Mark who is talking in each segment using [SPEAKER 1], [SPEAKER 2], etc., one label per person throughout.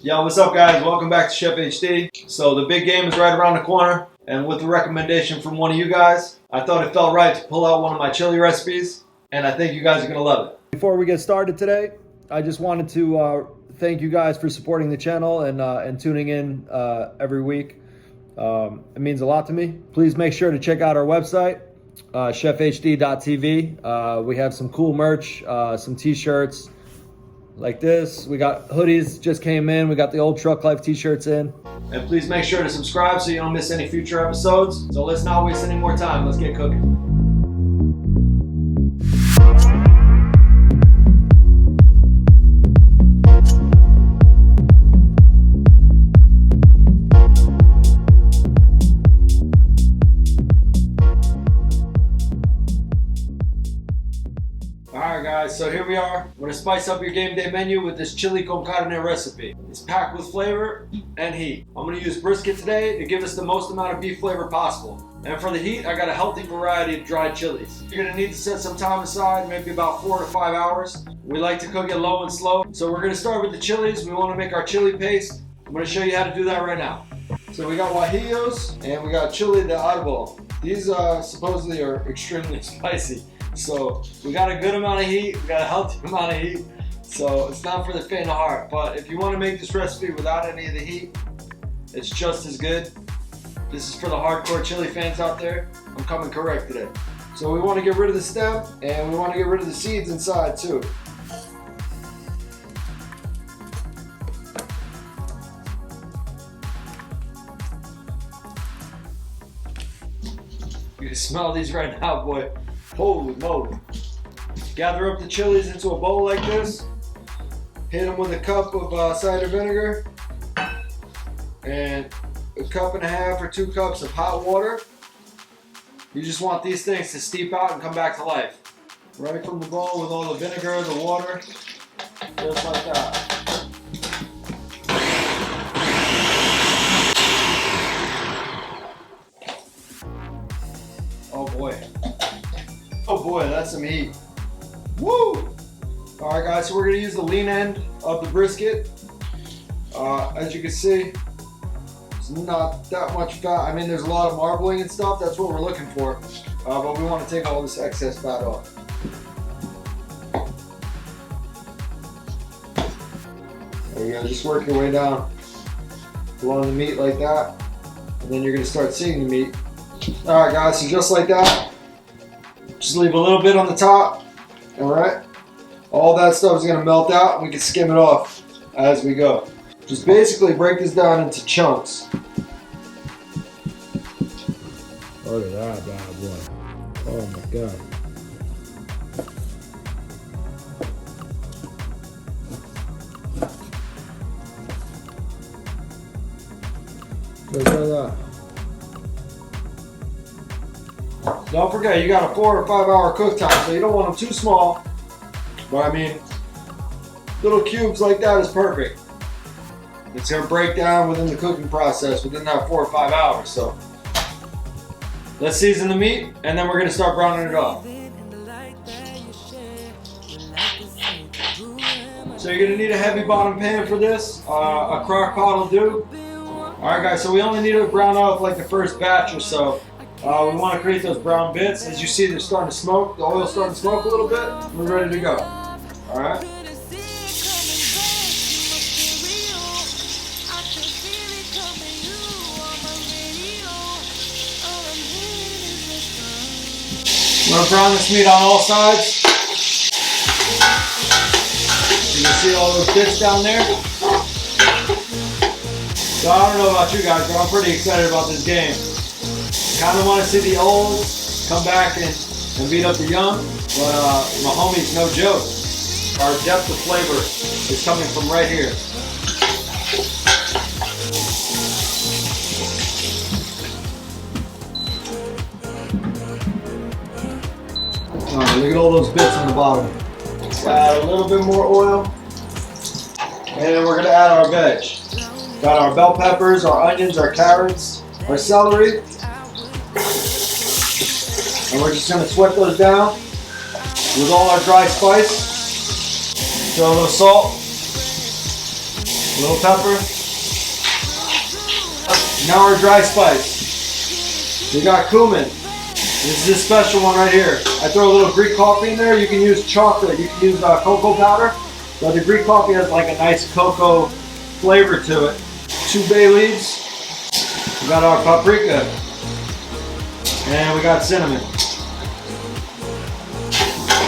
[SPEAKER 1] Yo, what's up guys? Welcome back to Chef HD. So the big game is right around the corner, and with the recommendation from one of you guys, I thought it felt right to pull out one of my chili recipes, and I think you guys are gonna love it. Before we get started today, I just wanted to thank you guys for supporting the channel and tuning in every week. It means a lot to me. Please make sure to check out our website, chefhd.tv. We have some cool merch, some t-shirts like this. We got hoodies just came in. We got the old Truck Life t-shirts in. And please make sure to subscribe so you don't miss any future episodes. So let's not waste any more time. Let's get cooking. Alright guys, so here we are. I'm going to spice up your game day menu with this chili con carne recipe. It's packed with flavor and heat. I'm going to use brisket today to give us the most amount of beef flavor possible. And for the heat, I got a healthy variety of dried chilies. You're going to need to set some time aside, maybe about 4 to 5 hours. We like to cook it low and slow. So we're going to start with the chilies. We want to make our chili paste. I'm going to show you how to do that right now. So we got guajillos and we got chili de árbol. These supposedly are extremely spicy. So we got a good amount of heat, we got a healthy amount of heat, so it's not for the faint of heart. But if you want to make this recipe without any of the heat, it's just as good. This is for the hardcore chili fans out there. I'm coming correct today. So we want to get rid of the stem, and we want to get rid of the seeds inside too. You can smell these right now, boy. Holy moly. Gather up the chilies into a bowl like this. Hit them with a cup of cider vinegar and a cup and a half or 2 cups of hot water. You just want these things to steep out and come back to life. Right from the bowl with all the vinegar, the water, just like that. Oh boy. Oh boy, that's some heat. Woo! Alright guys, so we're going to use the lean end of the brisket. As you can see, it's not that much fat. I mean, there's a lot of marbling and stuff. That's what we're looking for. But we want to take all this excess fat off. There you go, just work your way down along the meat like that. And then you're going to start seeing the meat. Alright guys, so just like that. Just leave a little bit on the top, all right? All that stuff is gonna melt out and we can skim it off as we go. Just basically break this down into chunks. Look at that bad boy. Oh my God. Just like that. Don't forget, you got a 4 or 5 hour cook time, so you don't want them too small. But I mean, little cubes like that is perfect. It's gonna break down within the cooking process within that 4 or 5 hours. So let's season the meat, and then we're gonna start browning it off. So you're gonna need a heavy bottom pan for this. A crock pot will do. All right, guys. So we only need to brown off like the first batch or so. We want to create those brown bits. As you see, they're starting to smoke. The oil's starting to smoke a little bit. We're ready to go. All right. I'm going to brown this meat on all sides. You can see all those bits down there. So I don't know about you guys, but I'm pretty excited about this game. Kind of want to see the old come back and beat up the young, but my homie's no joke. Our depth of flavor is coming from right here. Alright, look at all those bits on the bottom. Let's add a little bit more oil. And then we're going to add our veg. Got our bell peppers, our onions, our carrots, our celery. And we're just going to sweat those down with all our dry spice. Throw a little salt. A little pepper. Now our dry spice. We got cumin. This is a special one right here. I throw a little Greek coffee in there. You can use chocolate. You can use cocoa powder. But the Greek coffee has like a nice cocoa flavor to it. 2 bay leaves. We got our paprika. And we got cinnamon.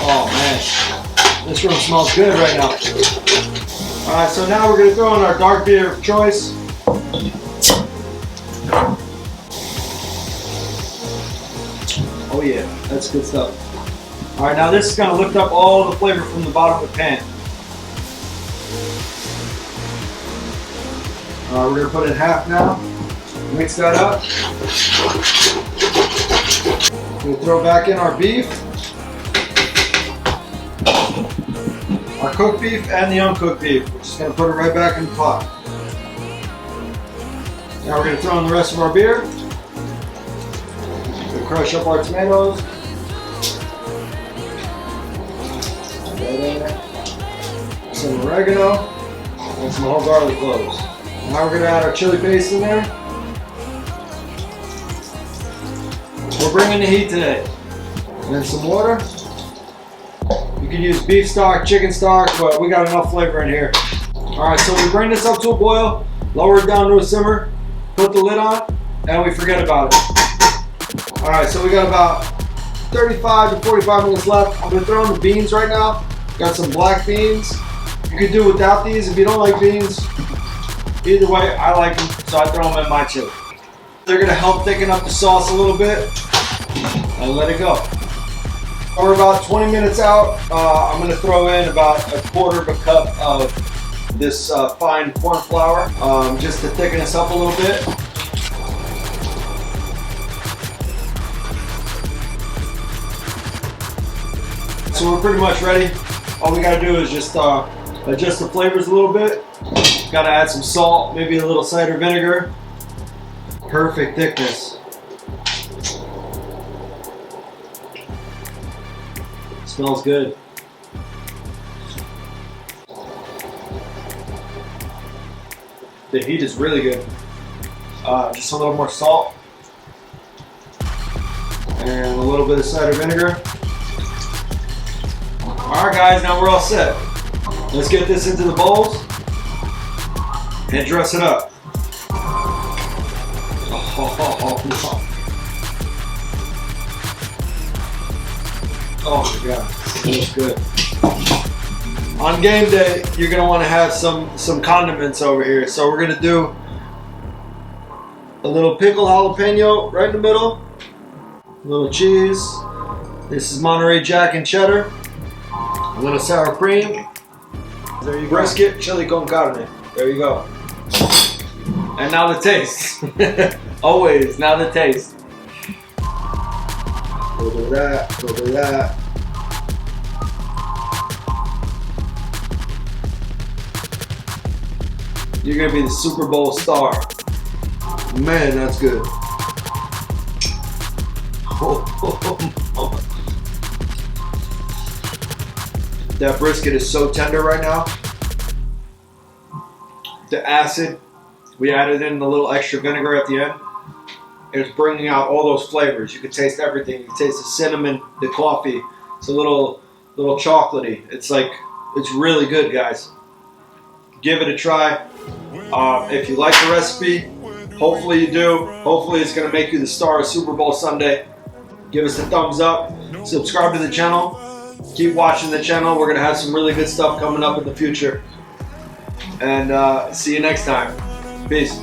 [SPEAKER 1] Oh man. This room smells good right now. Alright, so now we're going to throw in our dark beer of choice. Oh yeah, that's good stuff. Alright, now this is going to lift up all the flavor from the bottom of the pan. We're going to put in half now. Mix that up. We'll throw back in our beef. Our cooked beef and the uncooked beef. We're just going to put it right back in the pot. Now we're going to throw in the rest of our beer. We'll crush up our tomatoes. Some oregano and some whole garlic cloves. Now we're going to add our chili paste in there. We're bringing the heat today. And then some water. You can use beef stock, chicken stock, but we got enough flavor in here. Alright, so we bring this up to a boil, lower it down to a simmer, put the lid on, and we forget about it. Alright, so we got about 35 to 45 minutes left. I'm going to throw in the beans right now. Got some black beans. You can do without these if you don't like beans. Either way, I like them, so I throw them in my chili. They're going to help thicken up the sauce a little bit, and let it go. We're about 20 minutes out. I'm going to throw in about 1/4 cup of this fine corn flour, just to thicken us up a little bit. So we're pretty much ready. All we got to do is just adjust the flavors a little bit. Got to add some salt, maybe a little cider vinegar. Perfect thickness. Smells good. The heat is really good. Just a little more salt and a little bit of cider vinegar. Alright guys, now we're all set. Let's get this into the bowls and dress it up. Oh my god, it looks good. On game day, you're gonna want to have some condiments over here. So we're gonna do a little pickled jalapeno right in the middle, a little cheese. This is Monterey Jack and cheddar, a little sour cream. There you go. Brisket chili con carne. There you go. And now the taste. Always, now the taste. A little bit of that, a little bit of that. You're gonna be the Super Bowl star. Man, that's good. That brisket is so tender right now. The acid, we added in a little extra vinegar at the end. It's bringing out all those flavors. You can taste everything. You can taste the cinnamon, the coffee. It's a little chocolatey. It's really good, guys. Give it a try. If you like the recipe, hopefully you do. Hopefully it's going to make you the star of Super Bowl Sunday. Give us a thumbs up. Subscribe to the channel. Keep watching the channel. We're going to have some really good stuff coming up in the future. And see you next time. Peace.